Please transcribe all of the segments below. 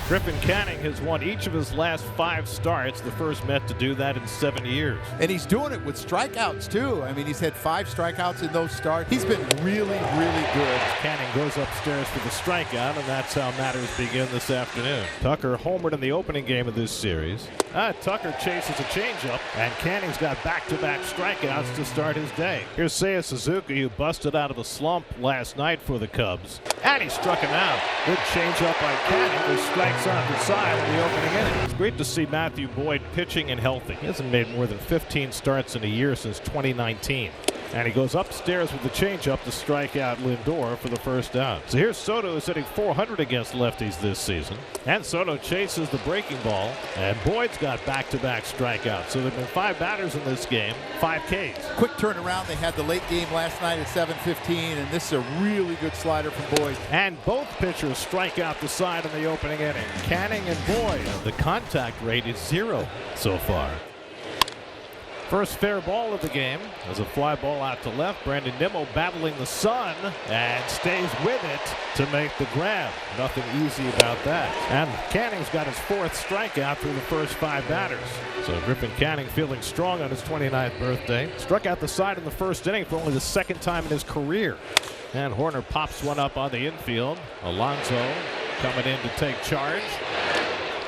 Griffin Canning has won each of his last 5 starts, the first Met to do that in 7 years. And he's doing it with strikeouts, too. I mean, he's had 5 strikeouts in those starts. He's been really, really good. Canning goes upstairs for the strikeout, and that's how matters begin this afternoon. Tucker homered in the opening game of this series. Tucker chases a changeup, and Canning's got back-to-back strikeouts to start his day. Here's Seiya Suzuki, who busted out of a slump last night for the Cubs. And he struck him out. Good changeup by Canning, who strikes on the side in the opening inning. It's great to see Matthew Boyd pitching and healthy. He hasn't made more than 15 starts in a year since 2019. And he goes upstairs with the changeup to strike out Lindor for the first out. So here's Soto, who's hitting .400 against lefties this season. And Soto chases the breaking ball. And Boyd's got back-to-back strikeouts. So there have been 5 batters in this game, 5 Ks. Quick turnaround. They had the late game last night at 7:15, and this is a really good slider from Boyd. And both pitchers strike out the side in the opening inning. Canning and Boyd. The contact rate is 0 so far. First fair ball of the game. There's a fly ball out to left. Brandon Nimmo battling the sun and stays with it to make the grab. Nothing easy about that. And Canning's got his 4th strikeout through the first 5 batters. So Griffin Canning feeling strong on his 29th birthday. Struck out the side in the first inning for only the 2nd time in his career. And Horner pops one up on the infield. Alonso coming in to take charge.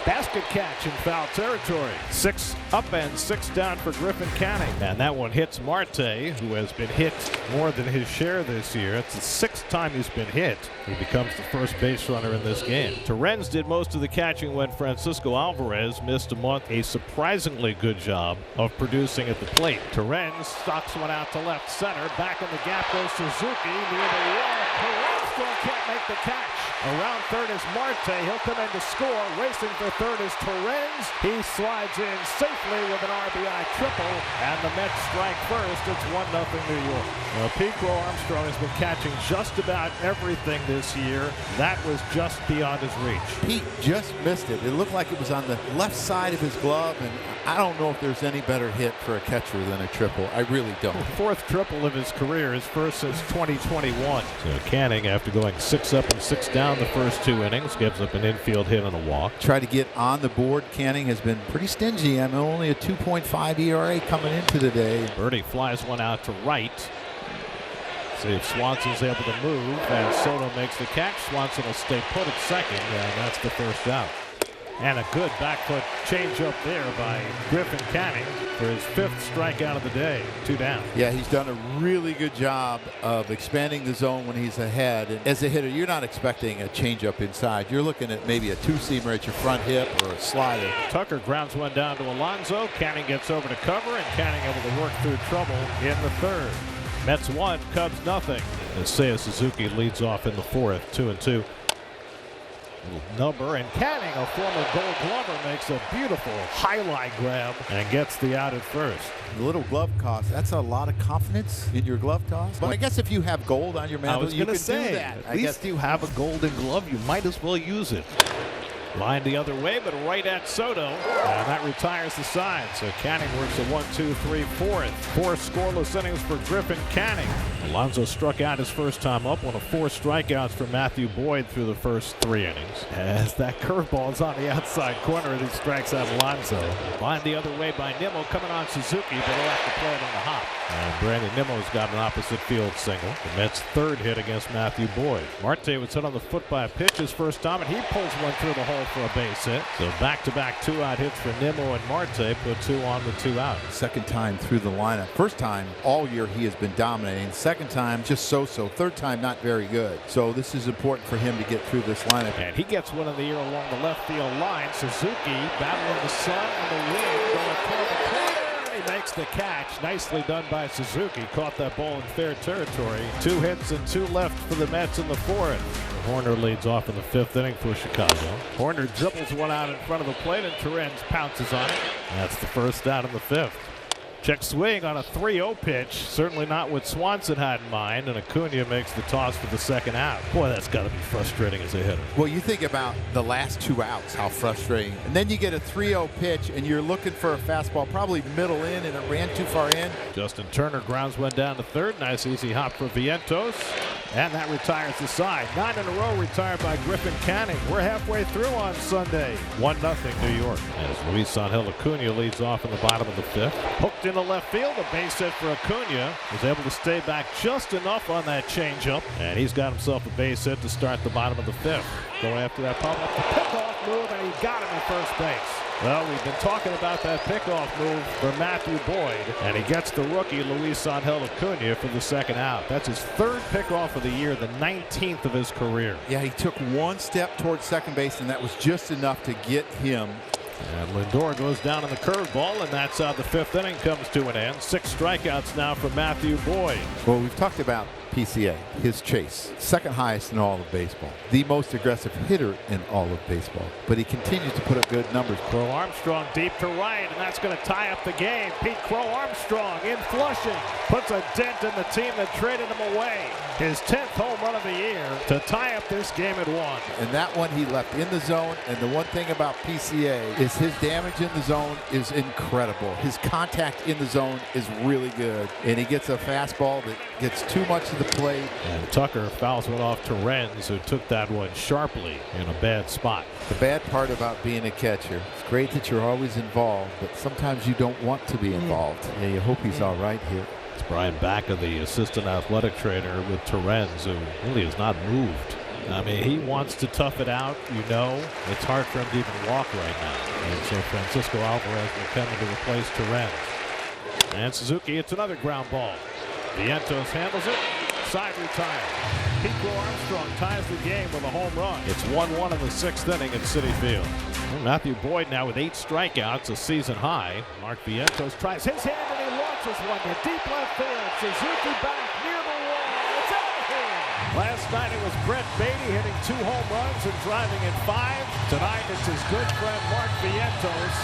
Basket catch in foul territory. 6 up and 6 down for Griffin Canning. And that one hits Marte, who has been hit more than his share this year. It's the 6th time he's been hit. He becomes the first base runner in this game. Torrens did most of the catching when Francisco Alvarez missed a surprisingly good job of producing at the plate. Torrens stocks one out to left center. Back in the gap goes Suzuki near the wall. Torrens still can't make the catch. Around third is Marte. He'll come in to score. Racing for third is Torrens. He slides in safely with an RBI triple, and the Mets strike first. It's 1-0 New York. Well, Pete Crow Armstrong has been catching just about everything this year. That was just beyond his reach. Pete just missed it. It looked like it was on the left side of his glove, and I don't know if there's any better hit for a catcher than a triple. I really don't. 4th triple of his career, his first since 2021. So Canning, after going 6 up and 6 down the first 2 innings, gives up an infield hit and a walk. Try to get on the board. Canning has been pretty stingy. I mean, only a 2.5 ERA coming into the day. Birdie flies one out to right. See if Swanson's able to move, and Soto makes the catch. Swanson will stay put at second, and that's the first out. And a good back foot changeup there by Griffin Canning for his 5th strikeout of the day. 2 down. Yeah, he's done a really good job of expanding the zone when he's ahead. And as a hitter, you're not expecting a changeup inside. You're looking at maybe a 2-seamer at your front hip or a slider. Tucker grounds one down to Alonso. Canning gets over to cover, and Canning able to work through trouble in the 3rd. Mets 1, Cubs nothing. As Seiya Suzuki leads off in the 4th, 2-2. Number, and Canning, a former Gold Glover, makes a beautiful highlight grab and gets the out at first. The little glove toss, that's a lot of confidence in your glove toss. But I guess if you have gold on your mantle, you can do that. At least you have a golden glove, you might as well use it. Line the other way, but right at Soto, and that retires the side. So Canning works a 1-2-3-4th. 4 scoreless innings for Griffin Canning. Alonso struck out his first time up, one of 4 strikeouts for Matthew Boyd through the first 3 innings. As that curveball is on the outside corner, and he strikes out Alonso. Line the other way by Nimmo, coming on Suzuki, but he'll have to play it on the hop. And Brandon Nimmo's got an opposite field single. The Mets' 3rd hit against Matthew Boyd. Marte was hit on the foot by a pitch his first time, and he pulls one through the hole for a base hit. So back-to-back 2-out hits for Nimmo, and Marte put 2 on with 2 out. 2nd time through the lineup. First time all year he has been dominating. 2nd time just so-so. 3rd time not very good. So this is important for him to get through this lineup. And he gets one in the ear along the left field line. Suzuki battling the sun and the wind, going toward the corner. He makes the catch. Nicely done by Suzuki. Caught that ball in fair territory. 2 hits and 2 left for the Mets in the 4th. Horner leads off in the 5th inning for Chicago. Horner dribbles one out in front of the plate, and Torrens pounces on it. That's the first out in the 5th. Check swing on a 3-0 pitch. Certainly not what Swanson had in mind, and Acuna makes the toss for the 2nd out. Boy, that's got to be frustrating as a hitter. Well, you think about the last 2 outs, how frustrating. And then you get a 3-0 pitch, and you're looking for a fastball, probably middle in, and it ran too far in. Justin Turner grounds one down to 3rd. Nice easy hop for Vientos. And that retires the side. 9 in a row retired by Griffin Canning. We're halfway through on Sunday. 1-0 New York. As Luis Angel Acuna leads off in the bottom of the 5th. Hooked into left field. A base hit for Acuna. Was able to stay back just enough on that changeup. And he's got himself a base hit to start the bottom of the 5th. Going after that pop up the pickoff move, and he got him at first base. Well, we've been talking about that pickoff move for Matthew Boyd, and he gets the rookie Luis Angel Acuna for the second out. That's his 3rd pickoff of the year, the 19th of his career. Yeah, he took one step towards second base, and that was just enough to get him. And Lindor goes down on the curveball, and that's how the 5th inning comes to an end. 6 strikeouts now for Matthew Boyd. Well, we've talked about PCA, his chase, second highest in all of baseball, the most aggressive hitter in all of baseball, but he continues to put up good numbers. Crow Armstrong deep to right, and that's going to tie up the game. Pete Crow Armstrong in Flushing puts a dent in the team that traded him away. His 10th home run of the year to tie up this game at 1. And that one he left in the zone, and the one thing about PCA is his damage in the zone is incredible. His contact in the zone is really good, and he gets a fastball that gets too much of the plate. And Tucker fouls one off to Renz, who took that one sharply in a bad spot. The bad part about being a catcher, it's great that you're always involved, but sometimes you don't want to be involved. Yeah, you hope he's all right here. It's Brian Baca, the assistant athletic trainer with Terrence, who really has not moved. I mean, he wants to tough it out. You know, it's hard for him to even walk right now. And so Francisco Alvarez will come in to replace Terrence. And Suzuki, it's another ground ball. Vientos handles it. Side retired. Pete Crow Armstrong ties the game with a home run. It's 1-1 in the 6th inning at Citi Field. Well, Matthew Boyd now with 8 strikeouts, a season high. Mark Vientos tries his hand and he launches one to deep left field. Suzuki back near the wall. It's out of here. Last night it was Brett Beatty hitting 2 home runs and driving in 5. Tonight it's his good friend Mark Vientos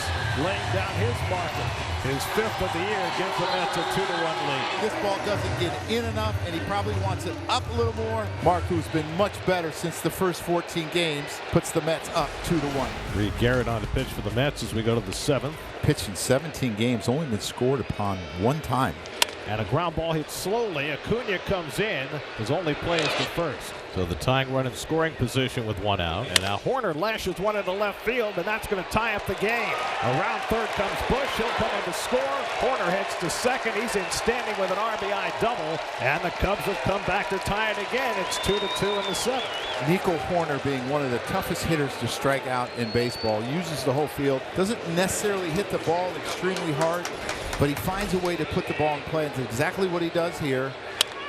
laying down his marker. His 5th of the year gives the Mets a 2-1 lead. This ball doesn't get in enough, and he probably wants it up a little more. Mark, who's been much better since the first 14 games, puts the Mets up 2-1. Reed Garrett on the pitch for the Mets as we go to the 7th. Pitched in 17 games, only been scored upon 1 time. And a ground ball hit slowly. Acuna comes in. His only play is to first. So the tying run in scoring position with 1 out. And now Horner lashes one into left field, and that's going to tie up the game. Around third comes Bush. He'll come in to score. Horner heads to second. He's in standing with an RBI double. And the Cubs have come back to tie it again. It's 2-2 in the 7th. Nico Horner, being one of the toughest hitters to strike out in baseball, uses the whole field. Doesn't necessarily hit the ball extremely hard, but he finds a way to put the ball in play. That's exactly what he does here.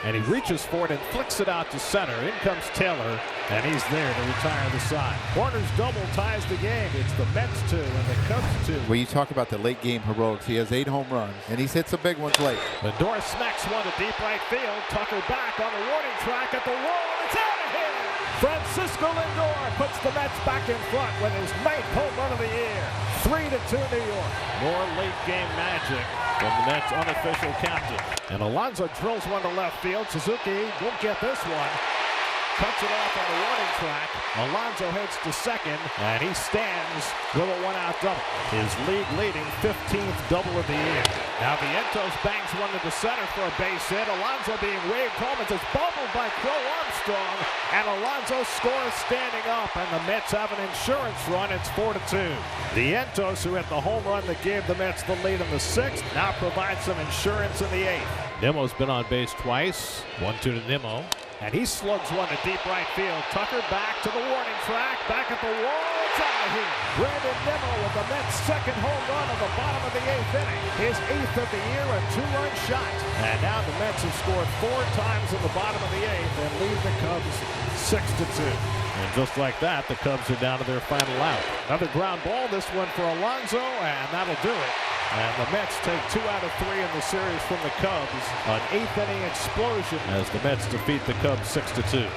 And he reaches for it and flicks it out to center. In comes Taylor, and he's there to retire the side. Horner's double ties the game. It's the Mets 2 and the Cubs 2. Well, you talk about the late game heroics. He has 8 home runs, and he's hit some big ones late. Lindor smacks one to deep right field. Tucker back on the warning track at the wall. It's out of here. Francisco Lindor puts the Mets back in front with his 9th home run of the year. 3-2 New York. More late game magic from the Mets' unofficial captain. And Alonso drills one to left field. Suzuki won't get this one. Cuts it off on the warning track. Alonso heads to second, and he stands with a 1-out double. His league-leading 15th double of the year. Now Vientos bangs one to the center for a base hit. Alonso being waved home. It's bobbled by Crow Armstrong, and Alonso scores standing up, and the Mets have an insurance run. It's 4-2. Vientos, who hit the home run that gave the Mets the lead in the 6th, now provides some insurance in the 8th. Nimmo's been on base twice. 1-2 to Nimmo. And he slugs one to deep right field. Tucker back to the warning track. Back at the wall. It's out of here. Brandon Nimmo with the Mets' 2nd home run of the bottom of the 8th inning. His 8th of the year, a 2-run shot. And now the Mets have scored 4 times in the bottom of the 8th and lead the Cubs 6-2. And just like that, the Cubs are down to their final out. Another ground ball, this one for Alonso, and that'll do it. And the Mets take 2 out of 3 in the series from the Cubs. An 8th inning explosion as the Mets defeat the Cubs 6-2.